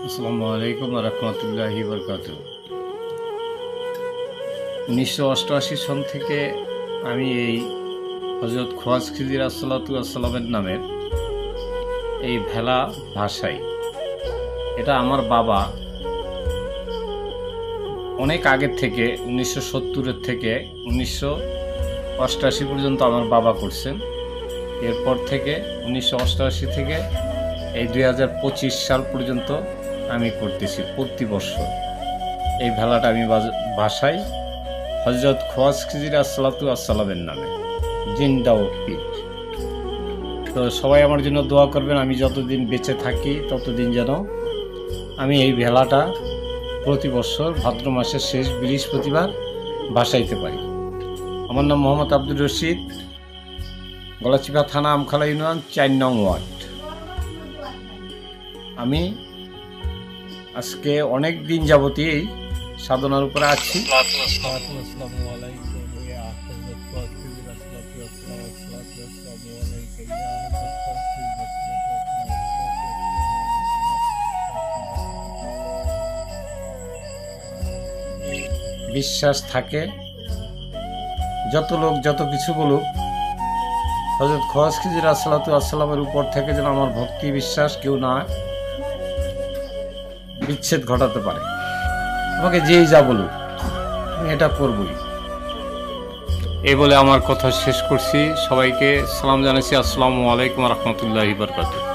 আসসালামু আলাইকুম রহমতুল্লাহি বরকাতুহু। 1988 সন থেকে আমি এই হযরত খোয়াজা খিজির আসসালাতু আসসালামের নামের এই ভেলা ভাষাই। এটা আমার বাবা অনেক আগের থেকে 1970-এর থেকে 1988 পর্যন্ত আমার বাবা করছেন। এরপর থেকে 1988 থেকে এই 2025 সাল পর্যন্ত আমি করতেছি প্রতি বছর। এই ভেলাটা আমি ভাষাই হযরত খোয়াজা খিজির আসসালাতু আসসালামের নামে জিন্দাও পীর। তো সবাই আমার জন্য দোয়া করবেন, আমি যতদিন বেঁচে থাকি ততদিন যেন আমি এই ভেলাটা প্রতি বছর ভাদ্র মাসের শেষ বৃহস্পতিবার ভাসাইতে পারি। আমার নাম মোহাম্মদ আব্দুর রশিদ, গলাচিপা থানা, আমখালা ইউনিয়ন, 4 নং ওয়ার্ড। আমি আজকে অনেক দিন যাবতীয় এই সাধনার উপরে আছি। বিশ্বাস থাকে, যত লোক যত কিছু বলুক, হযরত খোয়াজা খিজির আসসালাতু আসসালামের উপর থেকে যেন আমার ভক্তি বিশ্বাস কেউ না বিচ্ছেদ ঘটাতে পারে। আমাকে যেই যা বলুক আমি এটা করবই। এই বলে আমার কথা শেষ করছি। সবাইকে সালাম জানাচ্ছি। আসসালামু আলাইকুম রহমতুল্লাহি বরকাতুহু।